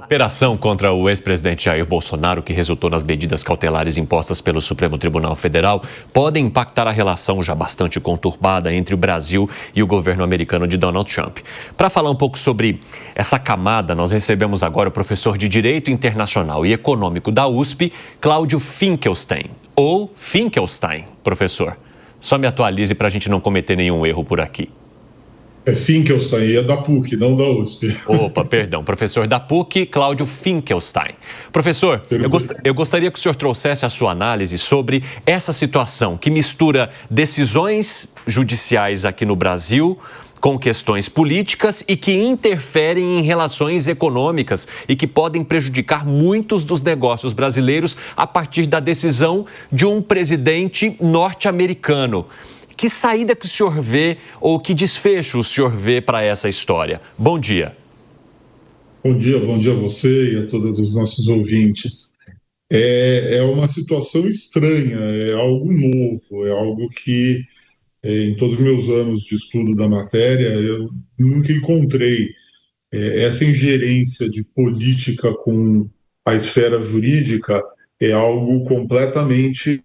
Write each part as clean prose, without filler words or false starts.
Operação contra o ex-presidente Jair Bolsonaro, que resultou nas medidas cautelares impostas pelo Supremo Tribunal Federal, podem impactar a relação já bastante conturbada entre o Brasil e o governo americano de Donald Trump. Para falar um pouco sobre essa camada, nós recebemos agora o professor de Direito Internacional e Econômico da USP, Cláudio Finkelstein, ou Finkelstein, professor. Só me atualize para a gente não cometer nenhum erro por aqui. É Finkelstein, é da PUC, não da USP. Opa, perdão. Professor da PUC, Cláudio Finkelstein. Professor, eu gostaria que o senhor trouxesse a sua análise sobre essa situação que mistura decisões judiciais aqui no Brasil com questões políticas e que interferem em relações econômicas e que podem prejudicar muitos dos negócios brasileiros a partir da decisão de um presidente norte-americano. Que saída que o senhor vê ou que desfecho o senhor vê para essa história? Bom dia. Bom dia a você e a todos os nossos ouvintes. É uma situação estranha, é algo novo, é algo que, em todos os meus anos de estudo da matéria, eu nunca encontrei essa ingerência de política com a esfera jurídica. É algo completamente,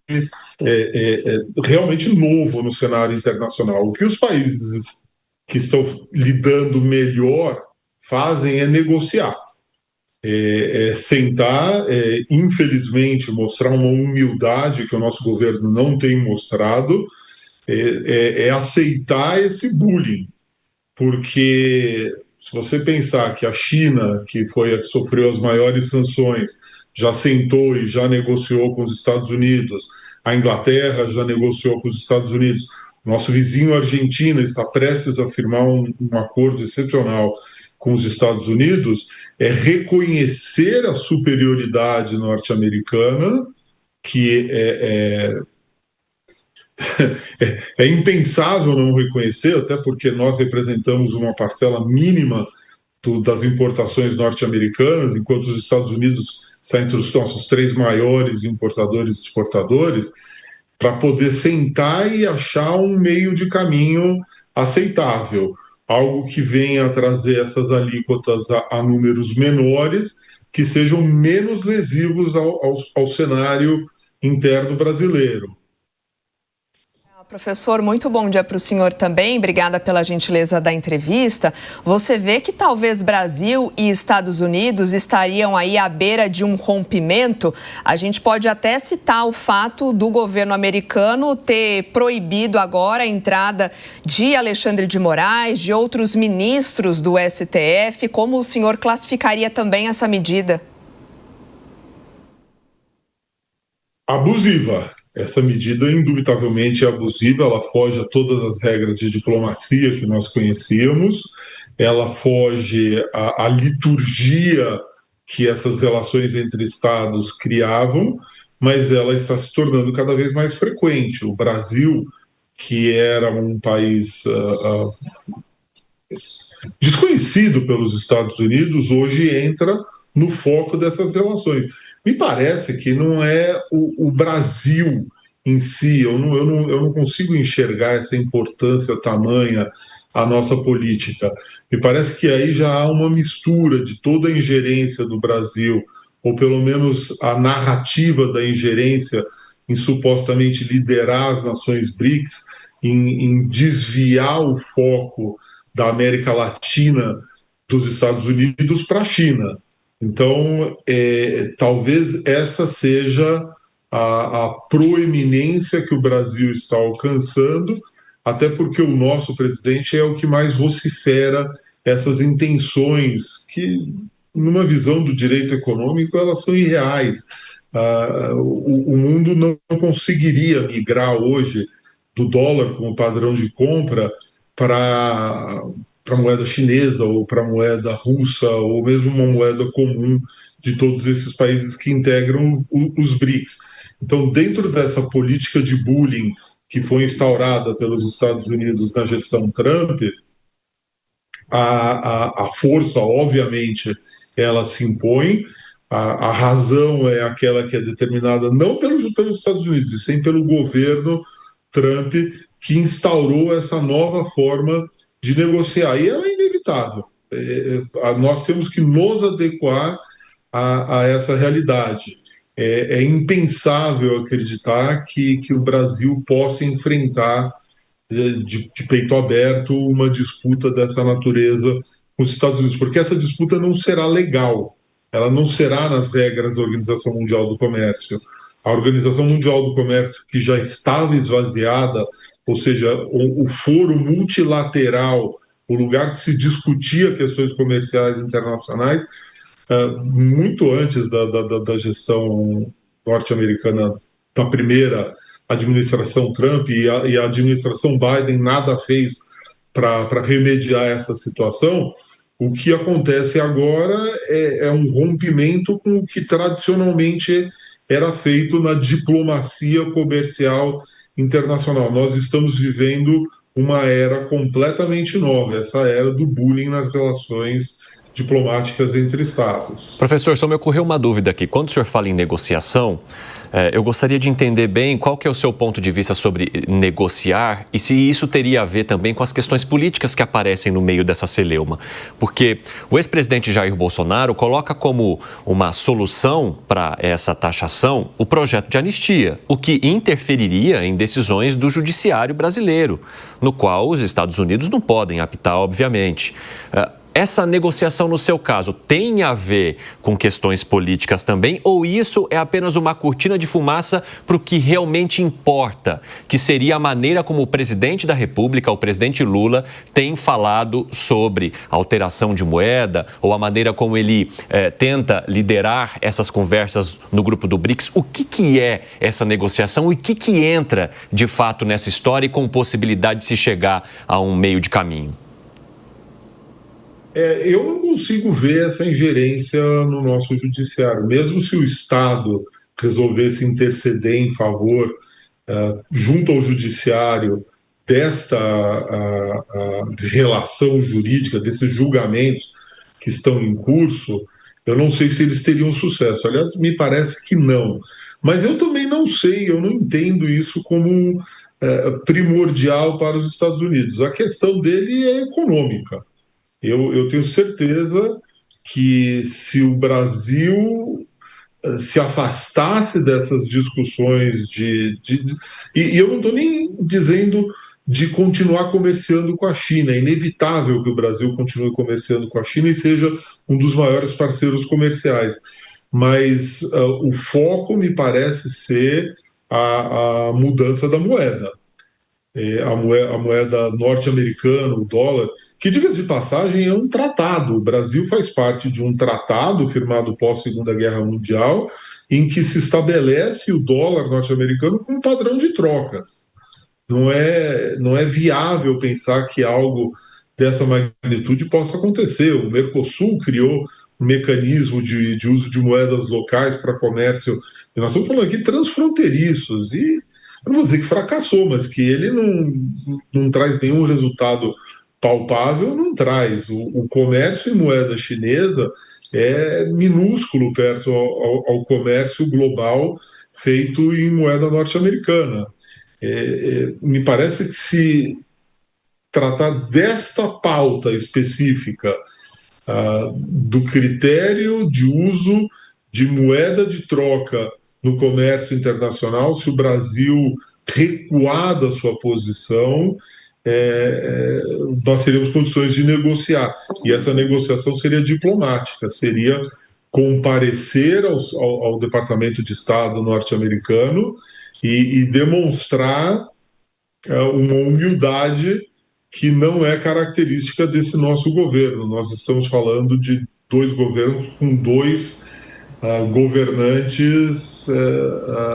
realmente novo no cenário internacional. O que os países que estão lidando melhor fazem é negociar, sentar, infelizmente, mostrar uma humildade que o nosso governo não tem mostrado, aceitar esse bullying, porque se você pensar que a China, que foi a que sofreu as maiores sanções, já sentou e já negociou com os Estados Unidos, a Inglaterra já negociou com os Estados Unidos, nosso vizinho Argentina está prestes a firmar um acordo excepcional com os Estados Unidos, é reconhecer a superioridade norte-americana, que é impensável não reconhecer, até porque nós representamos uma parcela mínima das importações norte-americanas, enquanto os Estados Unidos está entre os nossos 3 maiores importadores e exportadores, para poder sentar e achar um meio de caminho aceitável, algo que venha a trazer essas alíquotas a números menores, que sejam menos lesivos ao cenário interno brasileiro. Professor, muito bom dia para o senhor também. Obrigada pela gentileza da entrevista. Você vê que talvez Brasil e Estados Unidos estariam aí à beira de um rompimento? A gente pode até citar o fato do governo americano ter proibido agora a entrada de Alexandre de Moraes, de outros ministros do STF. Como o senhor classificaria também essa medida? Abusiva. Essa medida, indubitavelmente, é abusiva, ela foge a todas as regras de diplomacia que nós conhecíamos, ela foge à liturgia que essas relações entre Estados criavam, mas ela está se tornando cada vez mais frequente. O Brasil, que era um país desconhecido pelos Estados Unidos, hoje entra no foco dessas relações. Me parece que não é o Brasil em si, eu não consigo enxergar essa importância tamanha à nossa política. Me parece que aí já há uma mistura de toda a ingerência do Brasil, ou pelo menos a narrativa da ingerência em supostamente liderar as nações BRICS, em desviar o foco da América Latina dos Estados Unidos para a China. Então, talvez essa seja a proeminência que o Brasil está alcançando, até porque o nosso presidente é o que mais vocifera essas intenções que, numa visão do direito econômico, elas são irreais. O mundo não conseguiria migrar hoje do dólar como padrão de compra para moeda chinesa ou para moeda russa ou mesmo uma moeda comum de todos esses países que integram os BRICS. Então, dentro dessa política de bullying que foi instaurada pelos Estados Unidos na gestão Trump, a força, obviamente, ela se impõe, a razão é aquela que é determinada não pelos Estados Unidos, e sim pelo governo Trump, que instaurou essa nova forma de negociar. E ela é inevitável. nós temos que nos adequar a essa realidade. É impensável acreditar que o Brasil possa enfrentar de peito aberto uma disputa dessa natureza com os Estados Unidos, porque essa disputa não será legal, ela não será nas regras da Organização Mundial do Comércio. A Organização Mundial do Comércio, que já estava esvaziada, ou seja, o foro multilateral, o lugar que se discutia questões comerciais internacionais, muito antes da gestão norte-americana, da primeira administração Trump, e a administração Biden nada fez para remediar essa situação. O que acontece agora é um rompimento com o que tradicionalmente era feito na diplomacia comercial internacional. Nós estamos vivendo uma era completamente nova, essa era do bullying nas relações diplomáticas entre Estados. Professor, só me ocorreu uma dúvida aqui. Quando o senhor fala em negociação, eu gostaria de entender bem qual que é o seu ponto de vista sobre negociar e se isso teria a ver também com as questões políticas que aparecem no meio dessa celeuma. Porque o ex-presidente Jair Bolsonaro coloca como uma solução para essa taxação o projeto de anistia, o que interferiria em decisões do judiciário brasileiro, no qual os Estados Unidos não podem apitar, obviamente. Essa negociação, no seu caso, tem a ver com questões políticas também? Ou isso é apenas uma cortina de fumaça para o que realmente importa, que seria a maneira como o presidente da República, o presidente Lula, tem falado sobre a alteração de moeda ou a maneira como ele tenta liderar essas conversas no grupo do BRICS? O que é essa negociação e o que entra, de fato, nessa história e com possibilidade de se chegar a um meio de caminho? Eu não consigo ver essa ingerência no nosso judiciário. Mesmo se o Estado resolvesse interceder em favor, junto ao judiciário, desta relação jurídica, desses julgamentos que estão em curso, eu não sei se eles teriam sucesso. Aliás, me parece que não. Mas eu também não sei, eu não entendo isso como primordial para os Estados Unidos. A questão dele é econômica. Eu tenho certeza que se o Brasil se afastasse dessas discussões e eu não estou nem dizendo de continuar comerciando com a China, é inevitável que o Brasil continue comerciando com a China e seja um dos maiores parceiros comerciais, mas o foco me parece ser a mudança da moeda. A moeda norte-americana, o dólar, que, diga-se de passagem, é um tratado. O Brasil faz parte de um tratado firmado pós-Segunda Guerra Mundial, em que se estabelece o dólar norte-americano como padrão de trocas. Não é viável pensar que algo dessa magnitude possa acontecer. O Mercosul criou um mecanismo de uso de moedas locais para comércio. E nós estamos falando aqui transfronteiriços e eu não vou dizer que fracassou, mas que ele não traz nenhum resultado palpável, não traz. O comércio em moeda chinesa é minúsculo perto ao comércio global feito em moeda norte-americana. Me parece que se tratar desta pauta específica, do critério de uso de moeda de troca no comércio internacional, se o Brasil recuar da sua posição, nós teríamos condições de negociar. E essa negociação seria diplomática, seria comparecer ao Departamento de Estado norte-americano e demonstrar uma humildade que não é característica desse nosso governo. Nós estamos falando de dois governos com dois governantes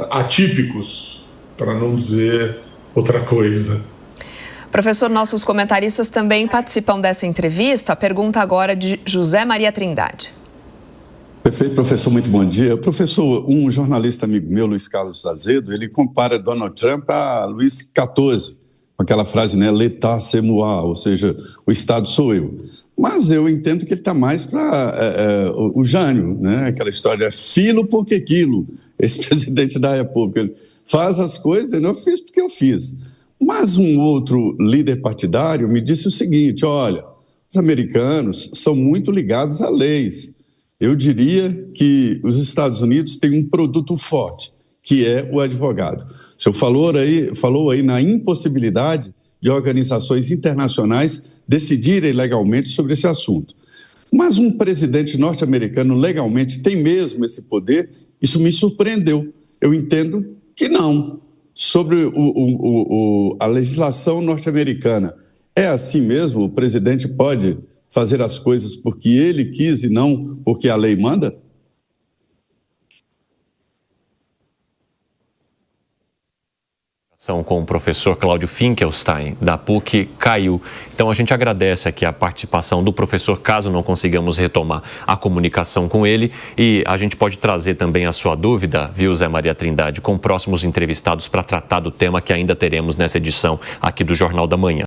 atípicos, para não dizer outra coisa. Professor, nossos comentaristas também participam dessa entrevista. A pergunta agora de José Maria Trindade. Perfeito, professor, muito bom dia. Professor, um jornalista amigo meu, Luiz Carlos Azedo, ele compara Donald Trump a Luís XIV, com aquela frase, né, l'état c'est moi, ou seja, o Estado sou eu. Mas eu entendo que ele está mais para o Jânio, né? Aquela história, filo porque quilo, esse presidente da República. Ele faz as coisas, eu fiz porque eu fiz. Mas um outro líder partidário me disse o seguinte, olha, Os americanos são muito ligados a leis. Eu diria que os Estados Unidos têm um produto forte, que é o advogado. O senhor falou aí na impossibilidade de organizações internacionais decidirem legalmente sobre esse assunto. Mas um presidente norte-americano legalmente tem mesmo esse poder? Isso me surpreendeu. Eu entendo que não. Sobre a legislação norte-americana, é assim mesmo? O presidente pode fazer as coisas porque ele quis e não porque a lei manda? Com o professor Cláudio Finkelstein, da PUC, caiu. Então, a gente agradece aqui a participação do professor, caso não consigamos retomar a comunicação com ele. E a gente pode trazer também a sua dúvida, viu, Zé Maria Trindade, com próximos entrevistados para tratar do tema que ainda teremos nessa edição aqui do Jornal da Manhã.